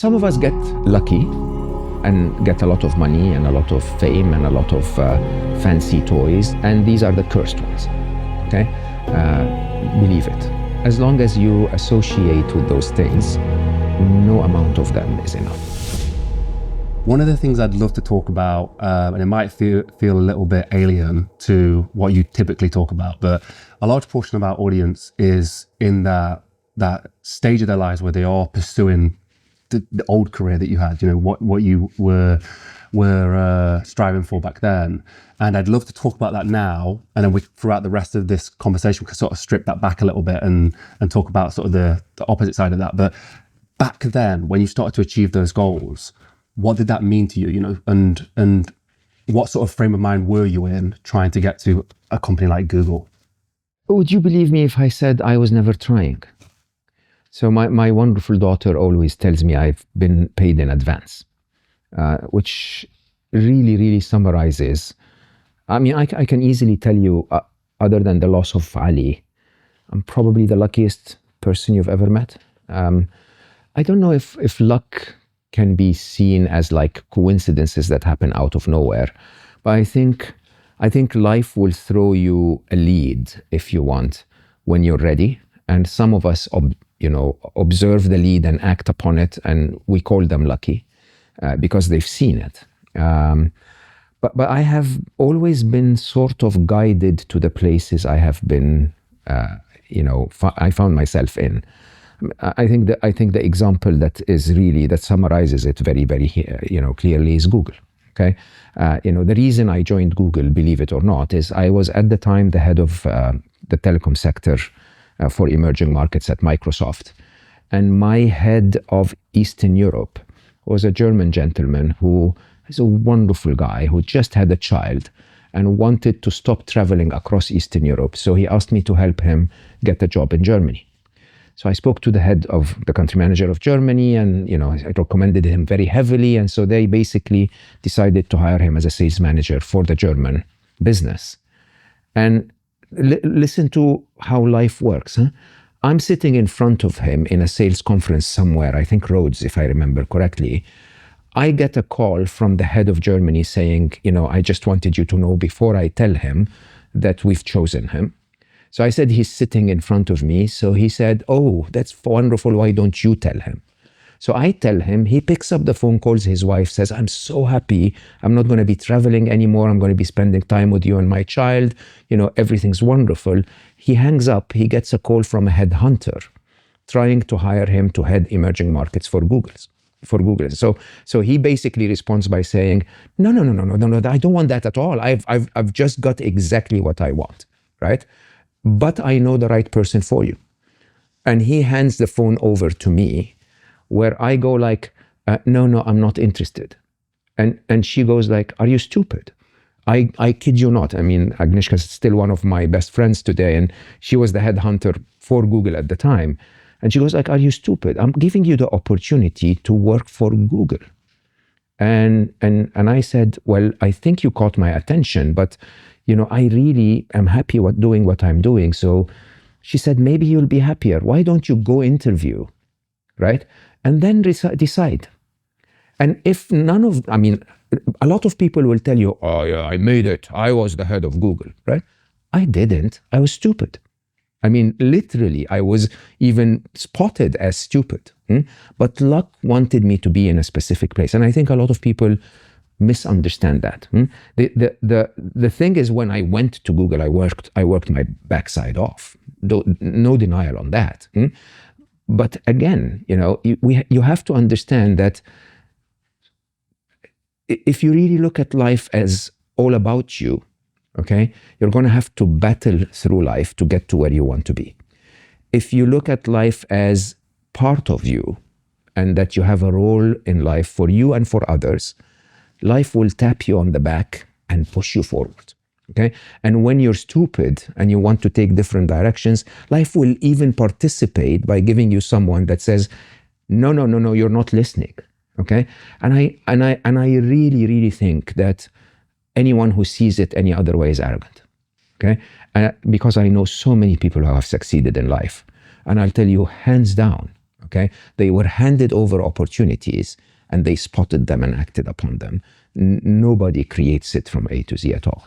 Some of us get lucky and get a lot of money and a lot of fame and a lot of fancy toys, and these are the cursed ones, okay? Believe it. As long as you associate with those things, no amount of them is enough. One of the things I'd love to talk about, and it might feel a little bit alien to what you typically talk about, but a large portion of our audience is in that stage of their lives where they are pursuing the old career that you had, what you were striving for back then. And I'd love to talk about that now, and then throughout the rest of this conversation, we can sort of strip that back a little bit and talk about sort of the opposite side of that. But back then, when you started to achieve those goals, what did that mean to you, and what sort of frame of mind were you in trying to get to a company like Google? Would you believe me if I said I was never trying? So my wonderful daughter always tells me I've been paid in advance, which really, really summarizes. I mean, I can easily tell you, other than the loss of Ali, I'm probably the luckiest person you've ever met. I don't know if luck can be seen as like coincidences that happen out of nowhere, but I think life will throw you a lead, if you want, when you're ready. And some of us observe the lead and act upon it, and we call them lucky because they've seen it. But I have always been sort of guided to the places I have been, I found myself in. I think the example that summarizes it very, very clearly is Google. Okay, the reason I joined Google, believe it or not, is I was at the time the head of the telecom sector for emerging markets at Microsoft. And my head of Eastern Europe was a German gentleman who is a wonderful guy who just had a child and wanted to stop traveling across Eastern Europe. So he asked me to help him get a job in Germany. So I spoke to the head of the country manager of Germany, and I recommended him very heavily. And so they basically decided to hire him as a sales manager for the German business. And listen to how life works. Huh? I'm sitting in front of him in a sales conference somewhere, I think Rhodes, if I remember correctly. I get a call from the head of Germany saying, I just wanted you to know before I tell him that we've chosen him. So I said, he's sitting in front of me. So he said, oh, that's wonderful. Why don't you tell him? So I tell him, he picks up the phone, calls his wife, says, I'm so happy. I'm not going to be traveling anymore. I'm going to be spending time with you and my child. Everything's wonderful. He hangs up. He gets a call from a headhunter trying to hire him to head emerging markets for Google. So he basically responds by saying, no, I don't want that at all. I've just got exactly what I want, right? But I know the right person for you. And he hands the phone over to me, where I go like, no, I'm not interested. And she goes like, are you stupid? I kid you not. I mean, Agnieszka is still one of my best friends today, and she was the headhunter for Google at the time. And she goes like, are you stupid? I'm giving you the opportunity to work for Google. And I said, well, I think you caught my attention, but I really am happy doing what I'm doing. So she said, maybe you'll be happier. Why don't you go interview, right? And then decide. And if a lot of people will tell you, oh yeah, I made it. I was the head of Google, right? I didn't. I was stupid. I mean, literally, I was even spotted as stupid. But luck wanted me to be in a specific place. And I think a lot of people misunderstand that. The thing is, when I went to Google, I worked my backside off. No denial on that. But again, you have to understand that if you really look at life as all about you, okay, you're going to have to battle through life to get to where you want to be. If you look at life as part of you and that you have a role in life for you and for others, life will tap you on the back and push you forward. Okay? And when you're stupid and you want to take different directions, life will even participate by giving you someone that says, no, you're not listening. Okay? And I really, really think that anyone who sees it any other way is arrogant. Okay? Because I know so many people who have succeeded in life. And I'll tell you, hands down, okay? They were handed over opportunities and they spotted them and acted upon them. Nobody creates it from A to Z at all.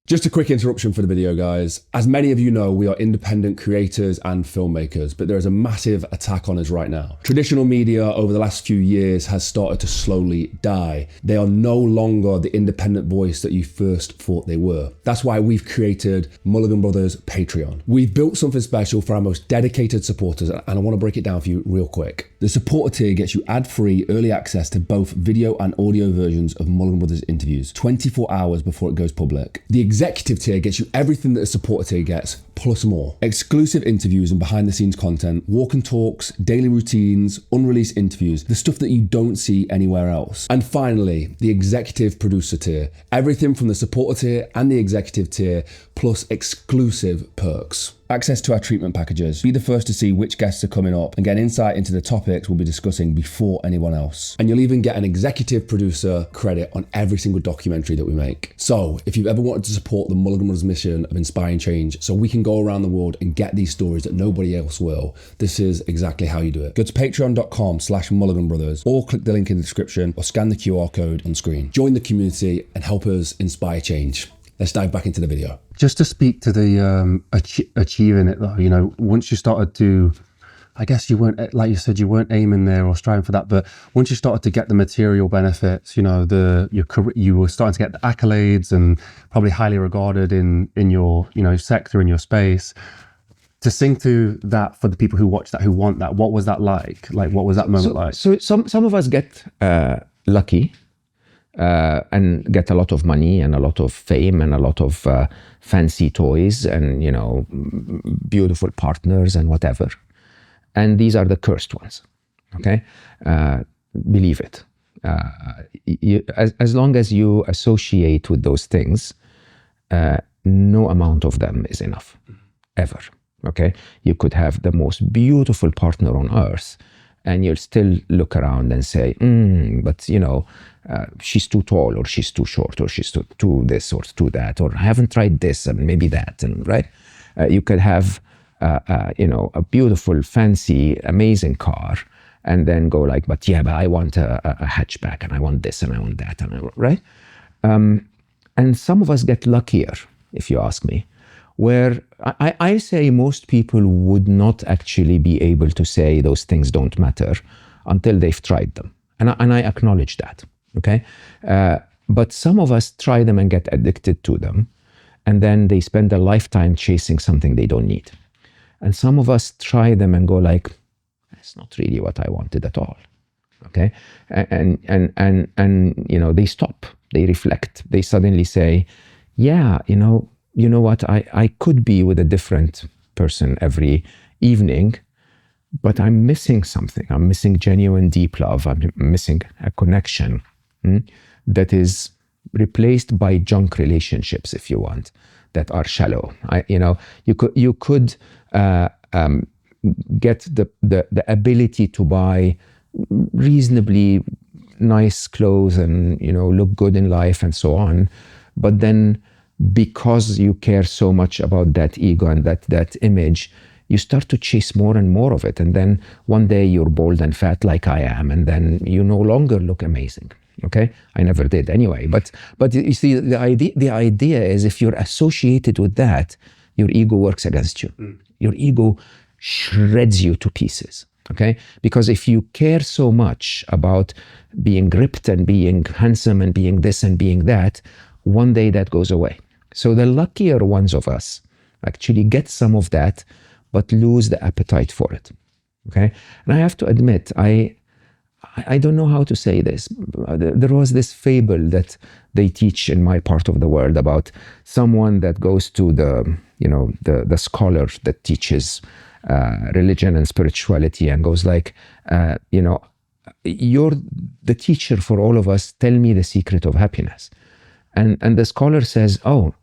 Just a quick interruption for the video, guys. As many of you know, we are independent creators and filmmakers, but there is a massive attack on us right now. Traditional media over the last few years has started to slowly die. They are no longer the independent voice that you first thought they were. That's why we've created Mulligan Brothers Patreon. We've built something special for our most dedicated supporters, and I want to break it down for you real quick. The supporter tier gets you ad-free early access to both video and audio versions of Mulligan Brothers interviews 24 hours before it goes public. The executive tier gets you everything that a supporter tier gets, plus more. Exclusive interviews and behind the scenes content, walk and talks, daily routines, unreleased interviews, the stuff that you don't see anywhere else. And finally, the executive producer tier. Everything from the supporter tier and the executive tier, plus exclusive perks. Access to our treatment packages. Be the first to see which guests are coming up and get insight into the topics we'll be discussing before anyone else. And you'll even get an executive producer credit on every single documentary that we make. So if you've ever wanted to support the Mulligan Brothers mission of inspiring change so we can go around the world and get these stories that nobody else will, this is exactly how you do it. Go to patreon.com/Mulligan Brothers or click the link in the description or scan the QR code on screen. Join the community and help us inspire change. Let's dive back into the video. Just to speak to the achieving it though, you know, once you started to, I guess you weren't, like you said, you weren't aiming there or striving for that, but once you started to get the material benefits, you know, you were starting to get the accolades and probably highly regarded in your, you know, sector, in your space. To sing to that for the people who watch that, who want that, what was that like? Like, what was that moment like? So some of us get lucky. And get a lot of money and a lot of fame and a lot of fancy toys and, you know, beautiful partners and whatever. And these are the cursed ones, okay? Believe it. As long as you associate with those things, no amount of them is enough, ever, okay? You could have the most beautiful partner on earth and you'll still look around and say, but, you know, she's too tall or she's too short or she's too this or too that, or I haven't tried this and maybe that, and right? You could have, you know, a beautiful, fancy, amazing car and then go like, but I want a hatchback and I want this and I want that, and right? And some of us get luckier, if you ask me, where I say most people would not actually be able to say those things don't matter until they've tried them. And I acknowledge that, okay? But some of us try them and get addicted to them, and then they spend a lifetime chasing something they don't need. And some of us try them and go like, it's not really what I wanted at all, okay? And you know, they stop, they reflect, they suddenly say, yeah, you know what, I could be with a different person every evening, but I'm missing something. I'm missing genuine, deep love. I'm missing a connection that is replaced by junk relationships, if you want, that are shallow. You could get the ability to buy reasonably nice clothes and, you know, look good in life and so on, but then because you care so much about that ego and that image, you start to chase more and more of it. And then one day you're bald and fat like I am, and then you no longer look amazing. Okay? I never did anyway. But you see, the idea is if you're associated with that, your ego works against you. Your ego shreds you to pieces. Okay? Because if you care so much about being ripped and being handsome and being this and being that, one day that goes away. So the luckier ones of us actually get some of that, but lose the appetite for it, okay? And I have to admit, I don't know how to say this. There was this fable that they teach in my part of the world about someone that goes to the scholar that teaches religion and spirituality and goes like, you're the teacher for all of us, tell me the secret of happiness. And the scholar says, I'm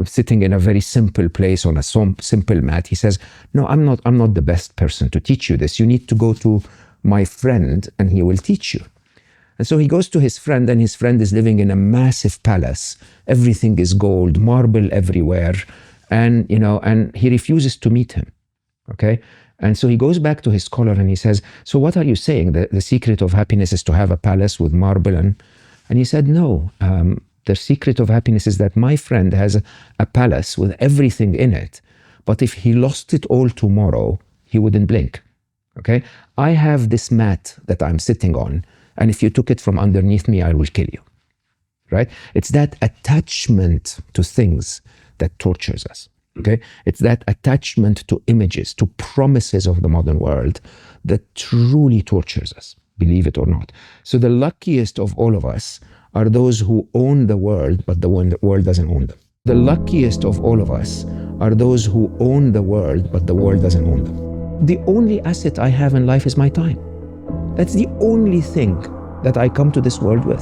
sitting in a very simple place on a simple mat. He says, no, I'm not the best person to teach you this. You need to go to my friend and he will teach you. And so he goes to his friend, and his friend is living in a massive palace. Everything is gold, marble everywhere. And he refuses to meet him. Okay? And so he goes back to his scholar and he says, so what are you saying? The secret of happiness is to have a palace with marble? And he said, no. The secret of happiness is that my friend has a palace with everything in it. But if he lost it all tomorrow, he wouldn't blink. Okay? I have this mat that I'm sitting on, and if you took it from underneath me, I will kill you. Right? It's that attachment to things that tortures us. Okay? It's that attachment to images, to promises of the modern world that truly tortures us, believe it or not. So the luckiest of all of us are those who own the world, but the world doesn't own them. The luckiest of all of us are those who own the world, but the world doesn't own them. The only asset I have in life is my time. That's the only thing that I come to this world with.